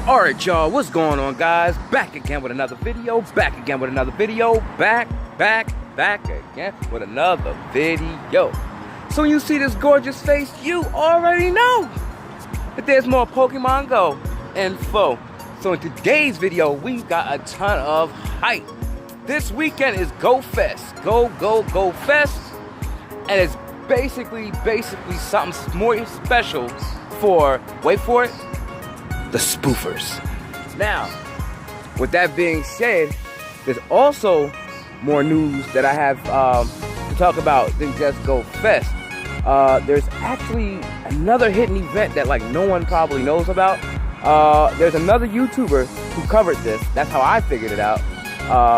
Alright y'all, what's going on guys? Back again with another video, back again with another video. So when you see this gorgeous face, you already know that there's more Pokemon Go info. So in today's video, we've got a ton of hype. This weekend is Go Fest. Go Fest. And it's basically something more special for, wait for it, the spoofers. Now, with that being said, there's also more news that I have to talk about than just Go Fest. There's actually another hidden event that like no one probably knows about. There's another YouTuber who covered this. That's how I figured it out,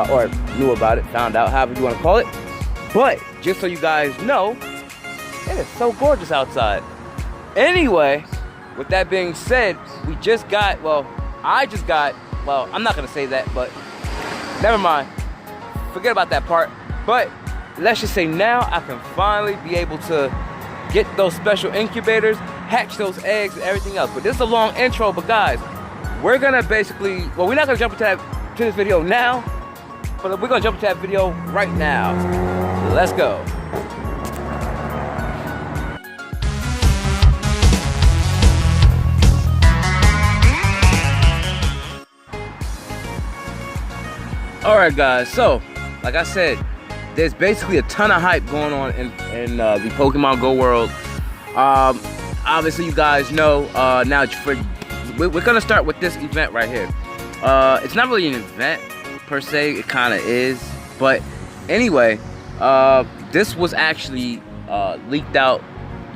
or knew about it, found out, however you want to call it. But just so you guys know, it is so gorgeous outside. Anyway, with that being said, we just got, I'm not gonna say that, but never mind. Forget about that part. But let's just say now I can finally be able to get those special incubators, hatch those eggs and everything else. But this is a long intro, but guys, we're gonna basically, we're not gonna jump into this video now, but we're gonna jump into that video right now. Let's go. Alright guys, so like I said, there's basically a ton of hype going on in the Pokemon Go world. Obviously you guys know, now we're gonna start with this event right here. It's not really an event per se, it kind of is, but anyway, this was actually leaked out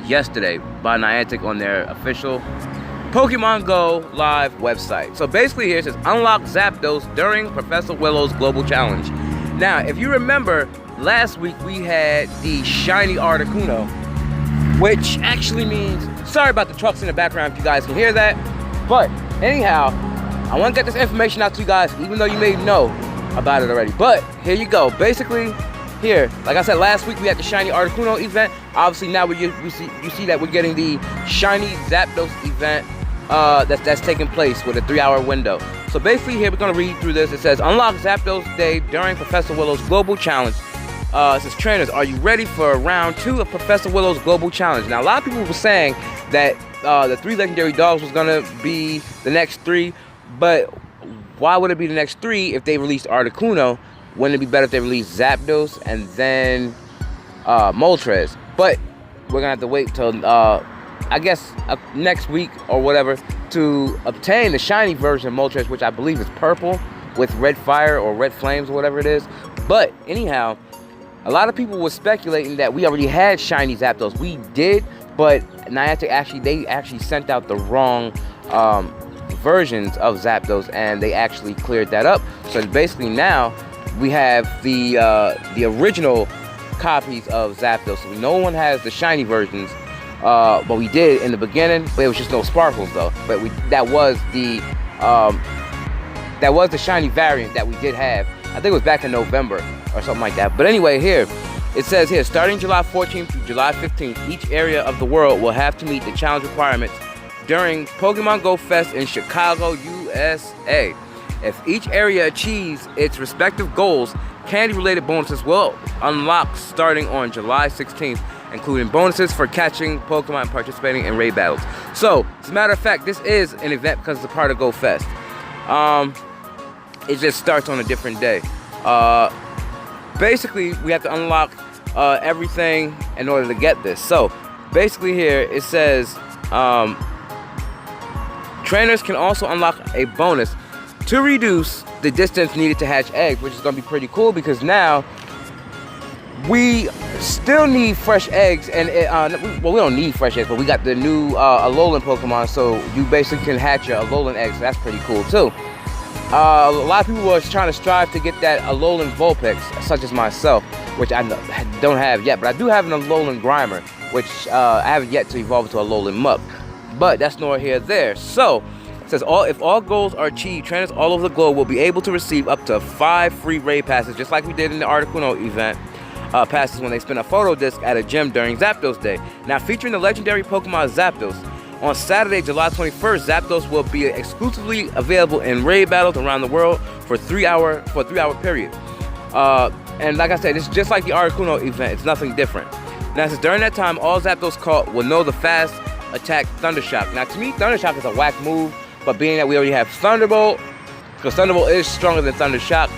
yesterday by Niantic on their official Pokemon Go live website. So basically here it says unlock Zapdos during Professor Willow's Global Challenge. Now, if you remember, last week we had the shiny Articuno, which actually means, sorry about the trucks in the background if you guys can hear that, but anyhow, I want to get this information out to you guys, even though you may know about it already. But here you go. Basically, here, like I said, last week we had the shiny Articuno event. Obviously now you see that we're getting the shiny Zapdos event that's taking place with a 3-hour window. So basically here we're going to read through this. It says unlock Zapdos Day during Professor Willow's Global Challenge. It says trainers, are you ready for round 2 of Professor Willow's Global Challenge? Now a lot of people were saying that the 3 legendary dogs was going to be the next 3, but why would it be the next 3 if they released Articuno? Wouldn't it be better if they released Zapdos and then Moltres? But we're going to have to wait till I guess next week or whatever to obtain the shiny version of Moltres, which I believe is purple with red fire or red flames or whatever it is. But anyhow, a lot of people were speculating that we already had shiny Zapdos. We did, but Niantic actually sent out the wrong versions of Zapdos, and they actually cleared that up. So basically now we have the original copies of Zapdos. So no one has the shiny versions. But we did in the beginning, but it was just no sparkles though. But that was the shiny variant that we did have. I think it was back in November or something like that. But anyway, here it says here, starting July 14th through July 15th, each area of the world will have to meet the challenge requirements during Pokemon Go Fest in Chicago, USA. If each area achieves its respective goals, candy-related bonuses will unlock starting on July 16th, including bonuses for catching Pokemon and participating in raid battles. So, as a matter of fact, this is an event because it's a part of Go Fest. It just starts on a different day. Basically, we have to unlock everything in order to get this. So, basically here, it says trainers can also unlock a bonus to reduce the distance needed to hatch eggs, which is going to be pretty cool because now we still need fresh eggs, and we don't need fresh eggs, but we got the new Alolan Pokemon, so you basically can hatch your Alolan eggs, so that's pretty cool too. A lot of people were trying to strive to get that Alolan Vulpix, such as myself, which I don't have yet, but I do have an Alolan Grimer, which I haven't yet to evolve into Alolan Muck, but that's nor here nor there. So it says if all goals are achieved, trainers all over the globe will be able to receive up to 5 free raid passes, just like we did in the Articuno event. Passes when they spin a photo disc at a gym during Zapdos Day. Now featuring the legendary Pokemon Zapdos, On Saturday, July 21st, Zapdos will be exclusively available in raid battles around the world for a 3-hour period. And like I said, it's just like the Articuno event. It's nothing different. Now, since during that time, all Zapdos caught will know the fast attack Thundershock. Now, to me, Thundershock is a whack move, but being that we already have Thunderbolt, because Thunderbolt is stronger than Thundershock,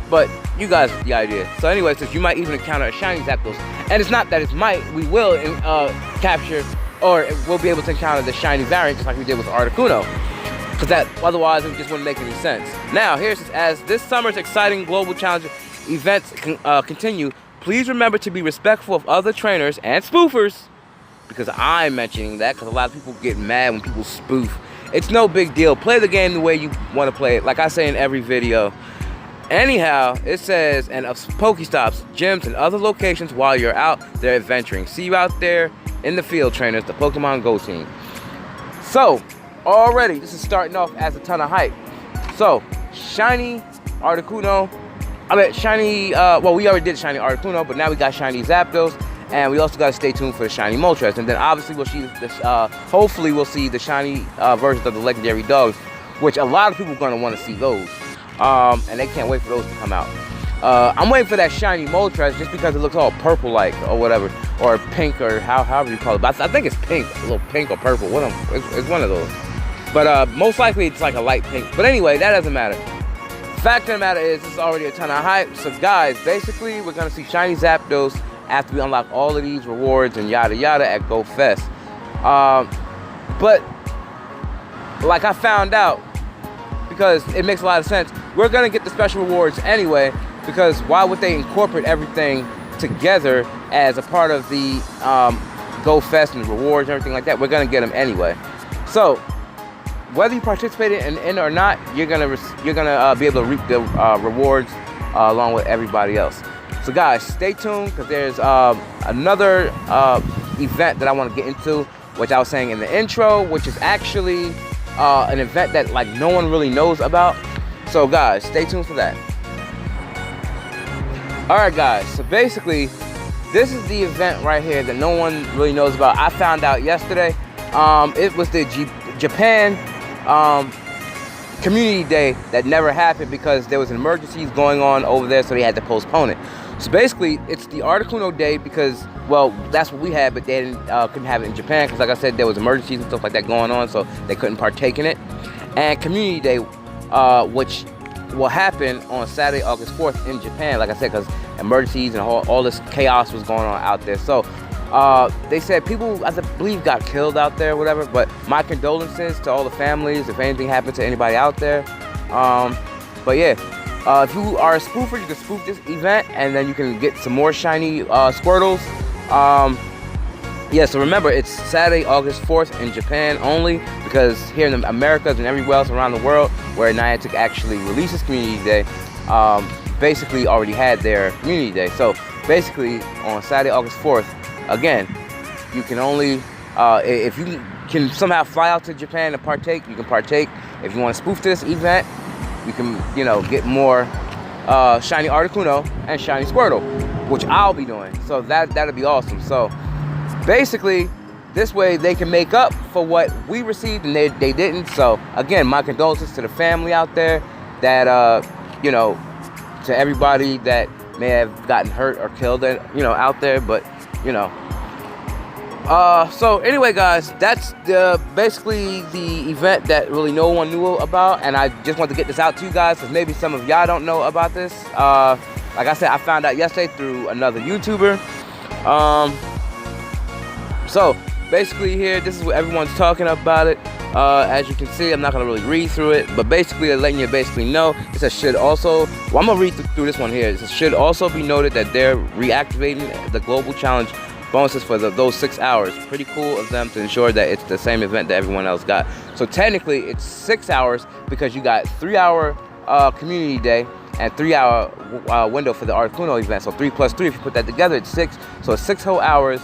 but you guys get the idea. So anyway, since you might even encounter a shiny Zapdos, and it's not that it might, we will capture, or we'll be able to encounter the shiny variant just like we did with Articuno, because that otherwise it just wouldn't make any sense. Now, here's as this summer's exciting global challenge events continue, please remember to be respectful of other trainers and spoofers, because I'm mentioning that because a lot of people get mad when people spoof. It's no big deal. Play the game the way you want to play it, like I say in every video. Anyhow, it says, and of Pokestops, gyms, and other locations while you're out there adventuring. See you out there in the field, trainers, the Pokemon Go team. So, already, this is starting off as a ton of hype. So, shiny Articuno. I mean, shiny, well, we already did shiny Articuno, but now we got shiny Zapdos. And we also got to stay tuned for the shiny Moltres. And then obviously we'll see this, hopefully we'll see the shiny versions of the legendary dogs, which a lot of people are going to want to see those. And they can't wait for those to come out. I'm waiting for that shiny Moltres just because it looks all purple-like or whatever, or pink, or however you call it. But I think it's pink, a little pink or purple. It's one of those. But most likely it's like a light pink. But anyway, that doesn't matter. Fact of the matter is, this is already a ton of hype. So guys, basically we're gonna see shiny Zapdos after we unlock all of these rewards and yada yada at Go Fest. But like I found out, because it makes a lot of sense, we're gonna get the special rewards anyway, because why would they incorporate everything together as a part of the Go Fest and the rewards and everything like that? We're gonna get them anyway. So whether you participated in it or not, you're gonna be able to reap the rewards along with everybody else. So guys, stay tuned, because there's another event that I want to get into, which I was saying in the intro, which is actually an event that like no one really knows about. So guys, stay tuned for that. Alright guys, so basically this is the event right here that no one really knows about. I found out yesterday. It was the Japan Community Day that never happened because there was emergencies going on over there, so they had to postpone it. So basically, it's the Articuno Day because, well, that's what we had, but they couldn't have it in Japan because, like I said, there was emergencies and stuff like that going on, so they couldn't partake in it. And Community Day, which will happen on Saturday, August 4th in Japan, like I said, because emergencies and all this chaos was going on out there. So they said people, I believe, got killed out there or whatever, but my condolences to all the families if anything happened to anybody out there. But yeah. If you are a spoofer, you can spoof this event, and then you can get some more shiny Squirtles. Yeah, so remember, it's Saturday, August 4th in Japan only, because here in the Americas and everywhere else around the world where Niantic actually releases Community Day, basically already had their Community Day. So basically, on Saturday, August 4th, again, you can only, if you can somehow fly out to Japan and partake, you can partake. If you want to spoof this event, you can, you know, get more shiny Articuno and shiny Squirtle, which I'll be doing. So that'll be awesome. So basically, this way they can make up for what we received and they didn't. So again, my condolences to the family out there that, you know, to everybody that may have gotten hurt or killed, you know, out there. But, you know, so anyway, guys, that's basically the event that really no one knew about, and I just want to get this out to you guys because maybe some of y'all don't know about this. Like I said, I found out yesterday through another YouTuber. So basically here, this is what everyone's talking about it. As you can see, I'm not going to really read through it, but basically they're letting you basically know. It says should also, well, I'm going to read through this one here. It says should also be noted that they're reactivating the global challenge bonuses for those 6 hours. Pretty cool of them to ensure that it's the same event that everyone else got. So technically it's 6 hours because you got 3-hour Community Day and 3-hour window for the Articuno event. So 3 plus 3, if you put that together, it's 6. So it's 6 whole hours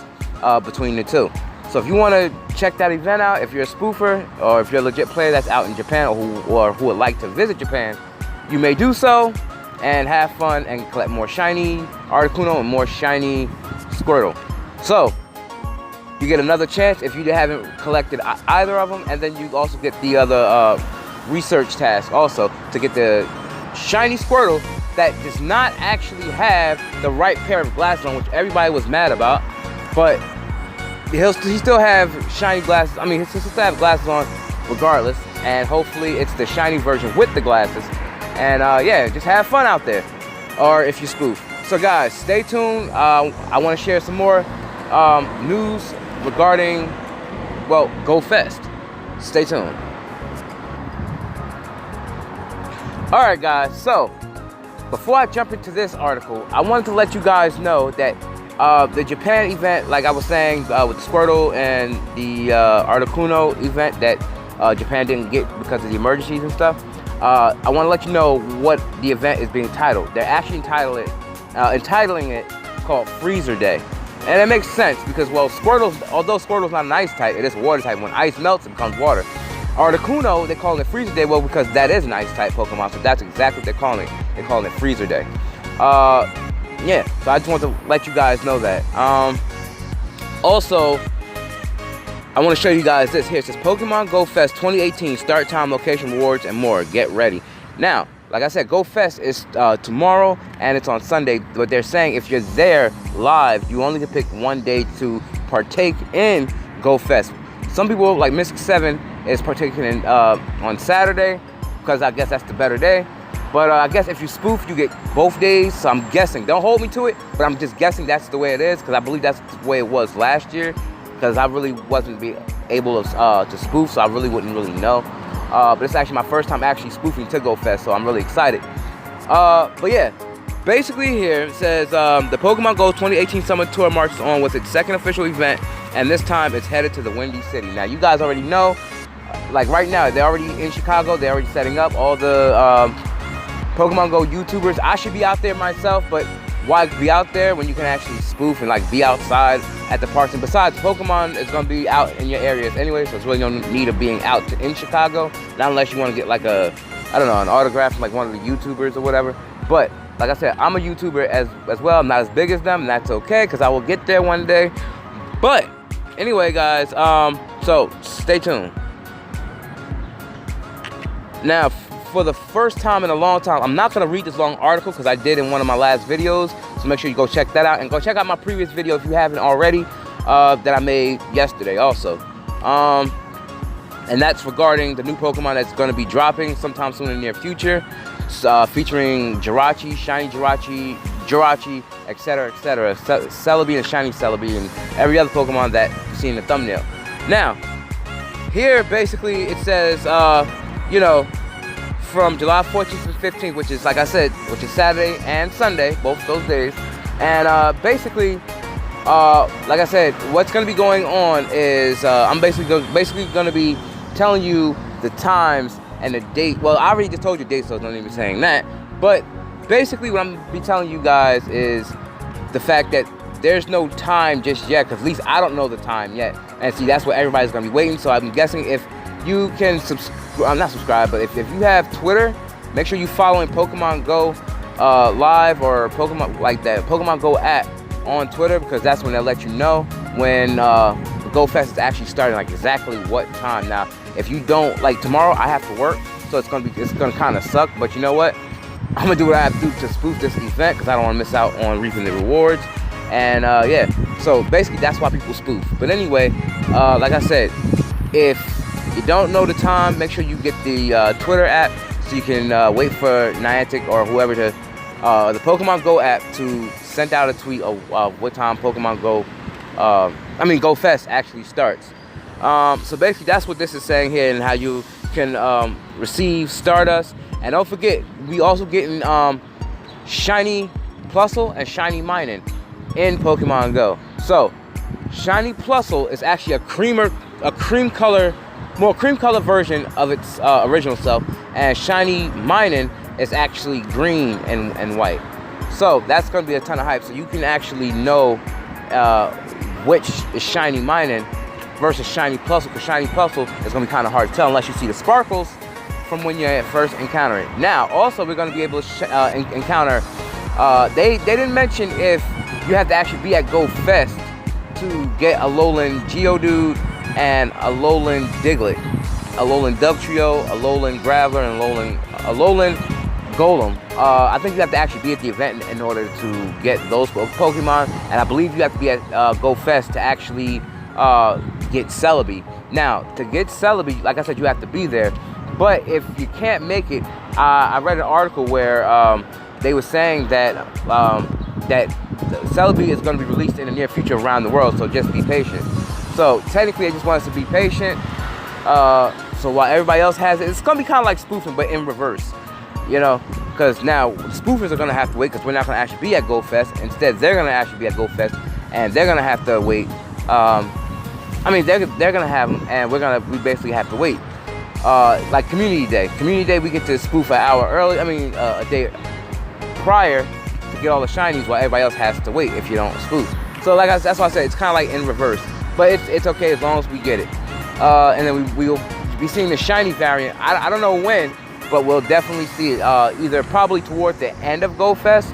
between the two. So if you want to check that event out, if you're a spoofer or if you're a legit player that's out in Japan or who would like to visit Japan, you may do so and have fun and collect more shiny Articuno and more shiny Squirtle. So you get another chance if you haven't collected either of them, and then you also get the other research task also to get the shiny Squirtle that does not actually have the right pair of glasses on, which everybody was mad about. But he still have shiny glasses. I mean, he'll still have glasses on regardless, and hopefully it's the shiny version with the glasses. And yeah, just have fun out there, or if you spoof. So guys, stay tuned. I want to share some more news regarding, well, Go Fest. Stay tuned. All right, guys. So before I jump into this article, I wanted to let you guys know that the Japan event, like I was saying, with the Squirtle and the Articuno event that Japan didn't get because of the emergencies and stuff, I want to let you know what the event is being titled. They're actually entitling it called Freezer Day. And it makes sense because, well, although Squirtle's not an ice type, it is a water type. When ice melts, it becomes water. Articuno, they call it Freezer Day, well, because that is an ice type Pokemon, so that's exactly what they're calling it. They're calling it Freezer Day. Yeah, so I just want to let you guys know that. Also, I want to show you guys this here. It says Pokemon Go Fest 2018, start time, location, rewards, and more. Get ready. Now, like I said, Go Fest is tomorrow and it's on Sunday. But they're saying if you're there live, you only can pick one day to partake in Go Fest. Some people, like Mystic 7, is partaking in on Saturday because I guess that's the better day. But I guess if you spoof, you get both days. So I'm guessing. Don't hold me to it, but I'm just guessing that's the way it is because I believe that's the way it was last year. Because I really wasn't able to spoof, so I really wouldn't really know. But it's actually my first time actually spoofing to Go Fest, so I'm really excited. But yeah, basically here it says the Pokemon Go 2018 Summer Tour marches on with its second official event, and this time it's headed to the Windy City. Now you guys already know, like right now, they're already in Chicago. They're already setting up all the Pokemon Go YouTubers. I should be out there myself, but why be out there when you can actually spoof and like be outside at the parks? And besides, Pokemon is gonna be out in your areas anyway, so it's really no need of being out in Chicago, not unless you want to get like a, I don't know, an autograph from like one of the YouTubers or whatever. But like I said, I'm a YouTuber as well. I'm not as big as them, and that's okay because I will get there one day. But anyway, guys, so stay tuned. Now, for the first time in a long time, I'm not going to read this long article because I did in one of my last videos, so make sure you go check that out, and go check out my previous video if you haven't already, that I made yesterday also. And that's regarding the new Pokemon that's going to be dropping sometime soon in the near future, featuring Jirachi, Shiny Jirachi, etc., etc., Celebi and Shiny Celebi, and every other Pokemon that you see in the thumbnail. Now, here basically it says, you know, from July 14th to 15th, which is, like I said, which is Saturday and Sunday, both those days. And basically, like I said, what's going to be going on is I'm basically going to be telling you the times and the date. Well, I already just told you the date, so don't even saying that. But basically, what I'm going to be telling you guys is the fact that there's no time just yet, because at least I don't know the time yet. And see, that's what everybody's going to be waiting. So I'm guessing if you can not subscribe, but if you have Twitter, make sure you following Pokemon Go Live or Pokemon, like that Pokemon Go app on Twitter, because that's when they'll let you know when the Go Fest is actually starting, like exactly what time. Now, if you don't, like tomorrow I have to work, so it's gonna kind of suck. But you know what? I'm gonna do what I have to do to spoof this event because I don't want to miss out on reaping the rewards. And yeah, so basically that's why people spoof. But anyway, like I said, if you don't know the time, make sure you get the Twitter app so you can wait for Niantic or whoever to the Pokemon Go app to send out a tweet of what time Pokemon Go, Go Fest actually starts. So basically that's what this is saying here, and how you can receive Stardust. And don't forget, we also getting Shiny Plusle and Shiny Minun in Pokemon Go. So Shiny Plusle is actually a cream color version of its original self, and Shiny Minun is actually green and white. So that's going to be a ton of hype. So you can actually know which is Shiny Minun versus Shiny Plusle, because Shiny Plusle is going to be kind of hard to tell unless you see the sparkles from when you first encounter it. Now, also, we're going to be able to encounter, they didn't mention if you have to actually be at Go Fest to get Alolan Geodude and Alolan Diglett, Alolan Dugtrio, Alolan Graveler, and Alolan Golem. I think you have to actually be at the event in order to get those Pokemon, and I believe you have to be at GoFest to actually get Celebi. Now, to get Celebi, like I said, you have to be there. But if you can't make it, I read an article where they were saying that that Celebi is going to be released in the near future around the world, so just be patient. So technically, I just want us to be patient. So while everybody else has it, it's going to be kind of like spoofing, but in reverse. You know, because now spoofers are going to have to wait because we're not going to actually be at GoFest. Instead, they're going to actually be at GoFest, and they're going to have to wait. I mean, they're going to have them, and we basically have to wait. Like Community Day. Community Day, we get to spoof an hour early. I mean, a day prior to get all the shinies, while everybody else has to wait if you don't spoof. So, that's why I said it's kind of like in reverse. But it's okay as long as we get it. And then we'll be seeing the shiny variant. I don't know when, but we'll definitely see it either probably toward the end of GoFest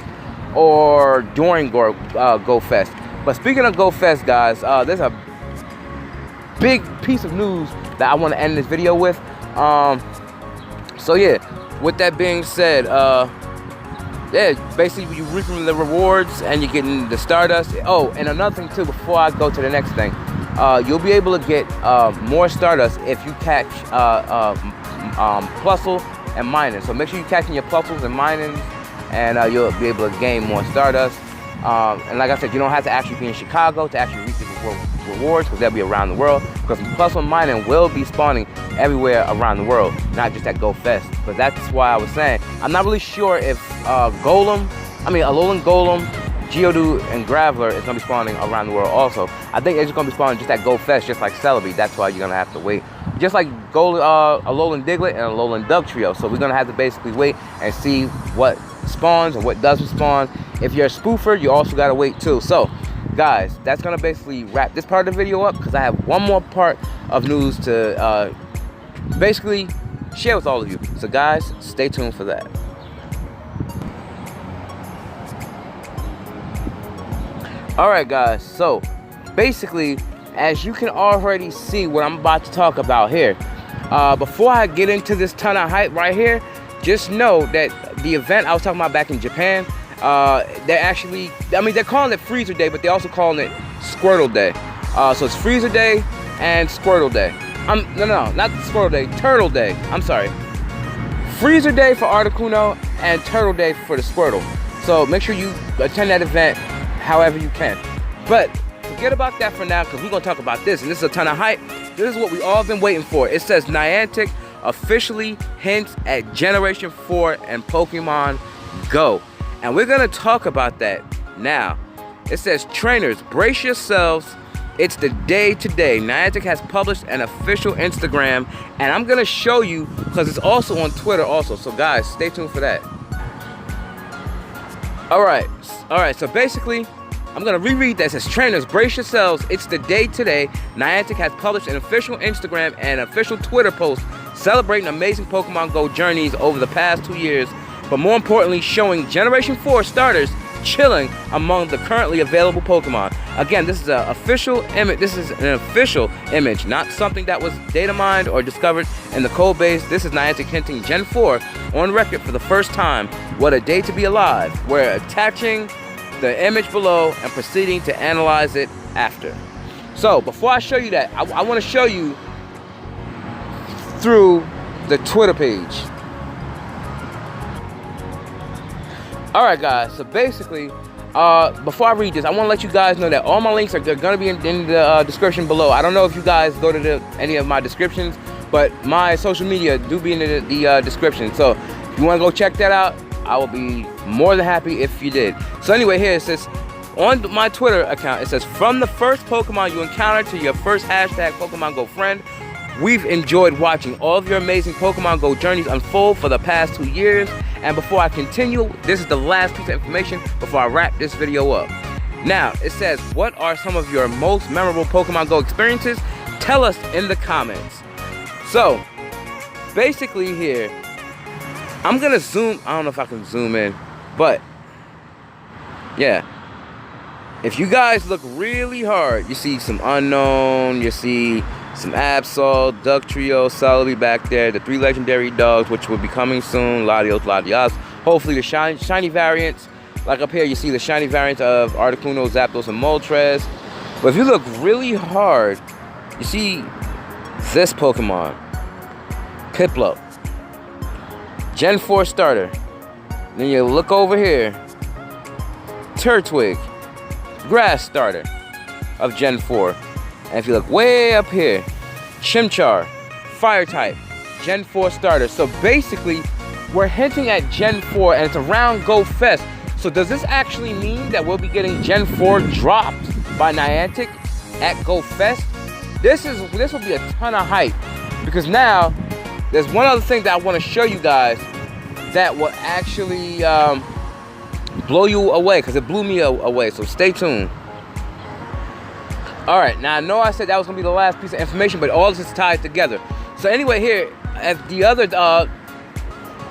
or during GoFest. But speaking of GoFest, guys, there's a big piece of news that I want to end this video with. So yeah, with that being said, yeah, basically you reaping the rewards and you're getting the Stardust. Oh, and another thing too, before I go to the next thing, you'll be able to get more Stardust if you catch Plusle and Minun. So make sure you're catching your Plusles and Minun, and you'll be able to gain more Stardust. And like I said, you don't have to actually be in Chicago to actually reap these rewards, because they'll be around the world. Because Plusle and Minun will be spawning everywhere around the world, not just at GoFest. But that's why I was saying, I'm not really sure if Alolan Golem, Geodude, and Graveler is going to be spawning around the world also. I think it's just going to be spawning just at GoFest, just like Celebi. That's why you're going to have to wait. Just like Alolan Diglett and Alolan Dugtrio. So we're going to have to basically wait and see what spawns and what doesn't spawn. If you're a spoofer, you also got to wait too. So, guys, that's going to basically wrap this part of the video up, because I have one more part of news to basically share with all of you. So, guys, stay tuned for that. Alright, guys, so basically, as you can already see what I'm about to talk about here, before I get into this ton of hype right here, just know that the event I was talking about back in Japan, they're actually, they're calling it Freezer Day, but they're also calling it Squirtle Day. So it's Freezer Day and Squirtle Day. No, not Squirtle Day, Turtle Day. I'm sorry. Freezer Day for Articuno and Turtle Day for the Squirtle. So make sure you attend that event however you can. But forget about that for now, because we're going to talk about this, and this is a ton of hype. This is what we all been waiting for. It says Niantic officially hints at Generation 4 and Pokemon Go. And we're going to talk about that now. It says, trainers, brace yourselves. It's the day today. Niantic has published an official Instagram, and I'm going to show you, because it's also on Twitter also. So guys, stay tuned for that. Alright, so basically, I'm going to reread that. It says, trainers, brace yourselves. It's the day today. Niantic has published an official Instagram and official Twitter post celebrating amazing Pokemon Go journeys over the past 2 years, but more importantly, showing Generation 4 starters chilling among the currently available Pokemon. Again, this is an official image. This is an official image, not something that was data mined or discovered in the code base. This is Niantic hinting Gen 4 on record for the first time. What a day to be alive. We're attaching the image below and proceeding to analyze it after. So before I show you that, I want to show you through the Twitter page. Alright guys, so basically, before I read this, I want to let you guys know that all my links are going to be in the description below. I don't know if you guys go to any of my descriptions, but my social media do be in the description. So if you want to go check that out, I will be more than happy if you did. So anyway, here it says, on my Twitter account, it says, from the first Pokemon you encounter to your first hashtag Pokemon Go friend, we've enjoyed watching all of your amazing Pokemon Go journeys unfold for the past 2 years. And before I continue, this is the last piece of information before I wrap this video up. Now, it says, what are some of your most memorable Pokemon Go experiences? Tell us in the comments. So, basically here, I'm going to zoom. I don't know if I can zoom in, but yeah. if you guys look really hard, you see some Unknown, you see some Absol, Dugtrio, Celebi back there, the 3 legendary dogs, which will be coming soon, Latios, Latias. Hopefully the shiny variants, like up here, you see the shiny variants of Articuno, Zapdos, and Moltres. But if you look really hard, you see this Pokemon, Piplup, Gen 4 starter. Then you look over here, Turtwig, grass starter of Gen 4. And if you look way up here, Chimchar, fire type, Gen 4 starter. So basically, we're hinting at Gen 4 and it's around Go Fest. So does this actually mean that we'll be getting Gen 4 dropped by Niantic at Go Fest? This will be a ton of hype, because now there's one other thing that I want to show you guys that will actually blow you away, because it blew me away. So stay tuned. All right, now I know I said that was gonna be the last piece of information, but all this is tied together. So anyway, here at the other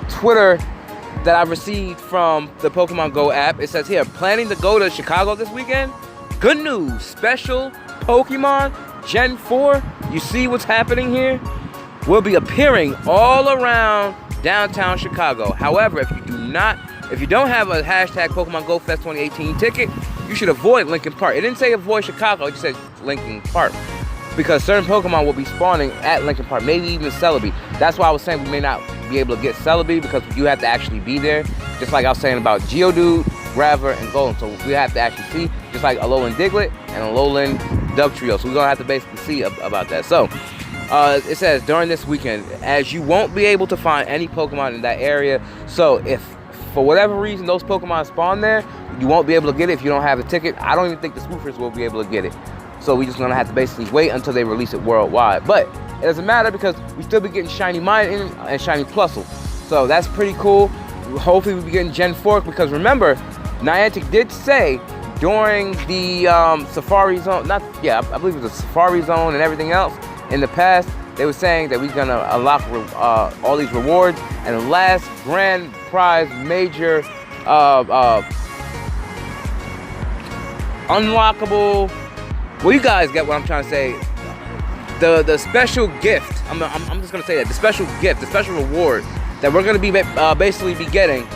Twitter that I received from the Pokemon Go app, it says here, planning to go to Chicago this weekend? Good news, special Pokemon Gen 4. You see what's happening here? Will be appearing all around downtown Chicago. However, if you don't have a hashtag Pokemon Go Fest 2018 ticket, you should avoid Lincoln Park. It didn't say avoid Chicago, it just said Lincoln Park, because certain Pokemon will be spawning at Lincoln Park, maybe even Celebi. That's why I was saying we may not be able to get Celebi, because you have to actually be there. Just like I was saying about Geodude, Graver, and Golem. So we have to actually see, just like Alolan Diglett and Alolan Dugtrio. So we're gonna have to basically see about that. So it says during this weekend, as you won't be able to find any Pokemon in that area. So if for whatever reason those Pokemon spawn there, you won't be able to get it if you don't have a ticket. I don't even think the spoofers will be able to get it. So we're just gonna have to basically wait until they release it worldwide. But it doesn't matter, because we still be getting Shiny Mine and Shiny Plusle. So that's pretty cool. Hopefully we'll be getting Gen 4, because remember, Niantic did say during the Safari Zone, I believe it was the Safari Zone and everything else in the past, they were saying that we're gonna unlock all these rewards, and the last grand prize major unlockable, well, you guys get what I'm trying to say, the special gift, I'm just gonna say that, the special gift, the special reward that we're gonna be basically be getting,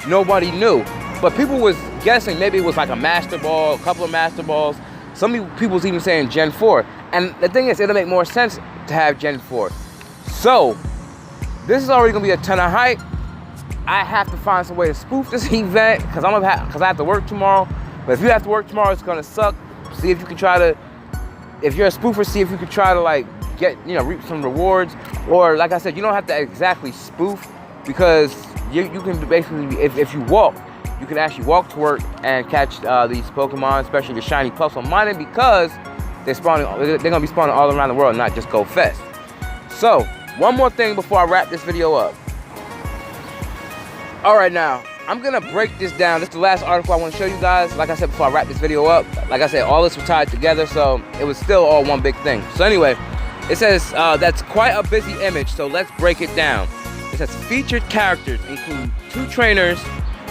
nobody knew, but people was guessing maybe it was like a Master Ball, a couple of Master Balls. Some people was even saying Gen 4, and the thing is, it'll make more sense to have Gen 4. So this is already gonna be a ton of hype. I have to find some way to spoof this event, because I have to work tomorrow. But if you have to work tomorrow, it's gonna suck. See if you can try to, if you're a spoofer, see if you can try to like get, reap some rewards. Or like I said, you don't have to exactly spoof, because you can basically, if you walk, you can actually walk to work and catch these Pokemon, especially the shiny Plusle Mining, because they're gonna be spawning all around the world, not just Go Fest. So one more thing before I wrap this video up. All right, now I'm gonna break this down. This is the last article I want to show you guys. Like I said before I wrap this video up, like I said, all this was tied together, so it was still all one big thing. So anyway, it says that's quite a busy image, so let's break it down. It says featured characters include 2 trainers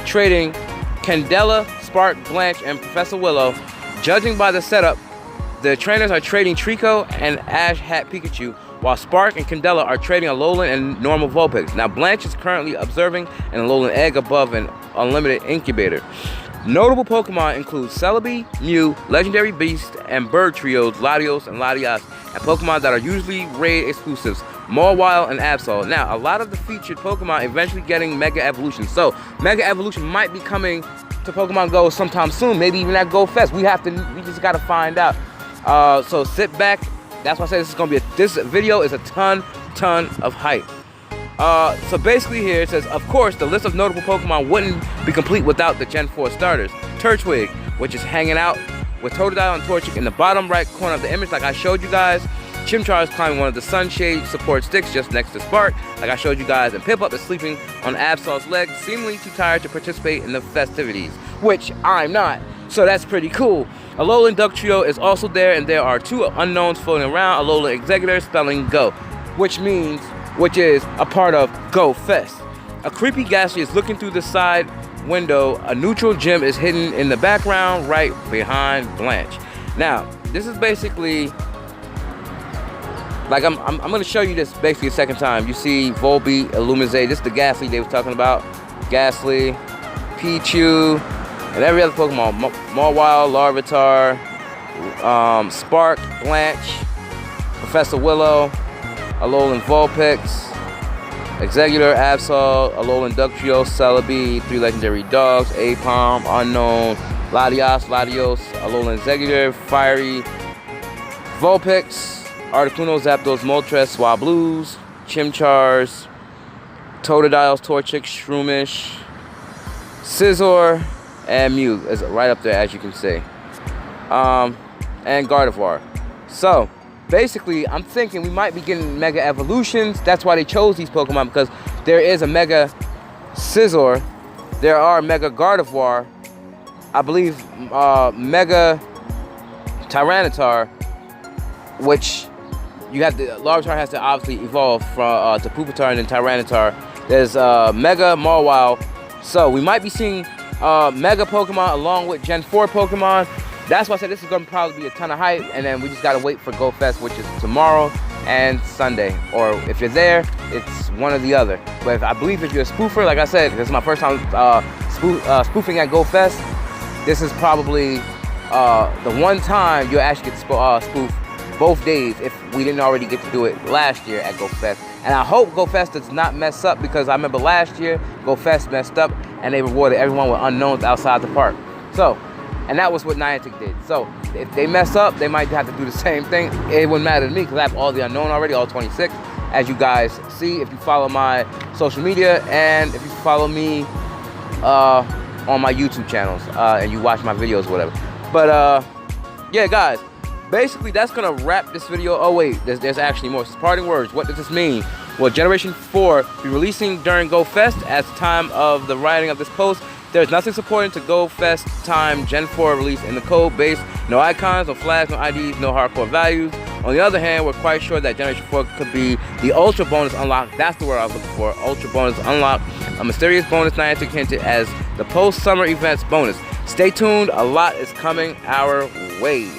trading Candela, Spark, Blanche, and Professor Willow. Judging by the setup, the trainers are trading Trico and Ash Hat Pikachu, while Spark and Candela are trading Alolan and normal Vulpix. Now Blanche is currently observing an Alolan egg above an unlimited incubator. Notable Pokemon include Celebi, Mew, Legendary Beast, and Bird Trios, Latios and Latias, and Pokemon that are usually raid exclusives, Mawile and Absol. Now, a lot of the featured Pokemon eventually getting Mega Evolution. So, Mega Evolution might be coming to Pokemon Go sometime soon, maybe even at Go Fest. We just gotta find out. So sit back. That's why I say this video is a ton of hype. So basically here it says, of course, the list of notable Pokemon wouldn't be complete without the Gen 4 starters. Turtwig, which is hanging out with Totodile and Torchic in the bottom right corner of the image, like I showed you guys. Chimchar is climbing one of the sunshade support sticks just next to Spark, like I showed you guys. And Piplup is sleeping on Absol's leg, seemingly too tired to participate in the festivities, which I'm not. So that's pretty cool. Alolan Dugtrio is also there, and there are 2 unknowns floating around. Alolan Executor spelling Go, which is a part of Go Fest. A creepy Ghastly is looking through the side window, a neutral gem is hidden in the background right behind Blanche. Now, this is basically, like I'm gonna show you this basically a second time. You see Volbeat, Illumise, this is the Ghastly they was talking about. Ghastly, Pichu, and every other Pokemon. Mawile, Larvitar, Spark, Blanche, Professor Willow, Alolan Vulpix, Executor, Absol, Alolan Ductrio, Celebi, 3 legendary dogs, Apom, Unknown, Latios, Alolan Executor, Fiery, Vulpix, Articuno, Zapdos, Moltres, Swablues, Chimchars, Totodiles, Torchic, Shroomish, Scizor, and Mew is right up there, as you can see. And Gardevoir. So, basically, I'm thinking we might be getting Mega Evolutions. That's why they chose these Pokemon, because there is a Mega Scizor, there are Mega Gardevoir, I believe Mega Tyranitar, which you have to, Larvitar has to obviously evolve from to Pupitar and then Tyranitar. There's Mega Mawile. So we might be seeing Mega Pokemon along with Gen 4 Pokemon. That's why I said this is going to probably be a ton of hype, and then we just got to wait for Go Fest, which is tomorrow and Sunday. Or if you're there, it's one or the other. But I believe if you're a spoofer, like I said, this is my first time spoofing at Go Fest. This is probably the one time you'll actually get to spoof both days if we didn't already get to do it last year at Go Fest. And I hope Go Fest does not mess up, because I remember last year Go Fest messed up and they rewarded everyone with unknowns outside the park. So, and that was what Niantic did. So if they mess up, they might have to do the same thing. It wouldn't matter to me, because I have all the unknown already, all 26, as you guys see if you follow my social media and if you follow me on my YouTube channels and you watch my videos or whatever. But yeah, guys, basically that's gonna wrap this video. Oh wait, there's actually more. Parting words. What does this mean? Well, Generation 4 will be releasing during Go Fest. At the time of the writing of this post, there's nothing supporting to Go Fest time Gen 4 release in the code base. No icons, no flags, no IDs, no hardcore values. On the other hand, we're quite sure that Generation 4 could be the Ultra Bonus Unlock. That's the word I was looking for. Ultra Bonus Unlock. A mysterious bonus Niantic hinted as the post-summer events bonus. Stay tuned, a lot is coming our way.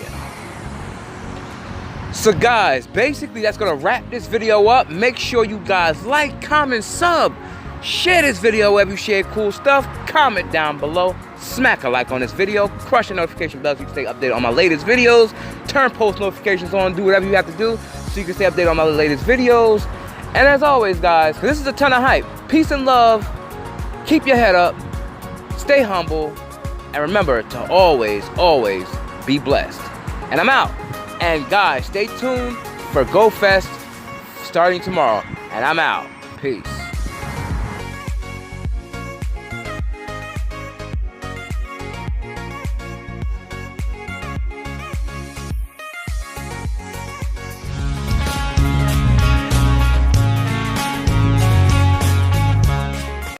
So guys, basically that's gonna wrap this video up. Make sure you guys like, comment, sub. Share this video wherever you share cool stuff. Comment down below. Smack a like on this video. Crush the notification bell so you can stay updated on my latest videos. Turn post notifications on. Do whatever you have to do so you can stay updated on my latest videos. And as always, guys, this is a ton of hype. Peace and love. Keep your head up. Stay humble. And remember to always, always be blessed. And I'm out. And guys, stay tuned for Go Fest starting tomorrow. And I'm out. Peace.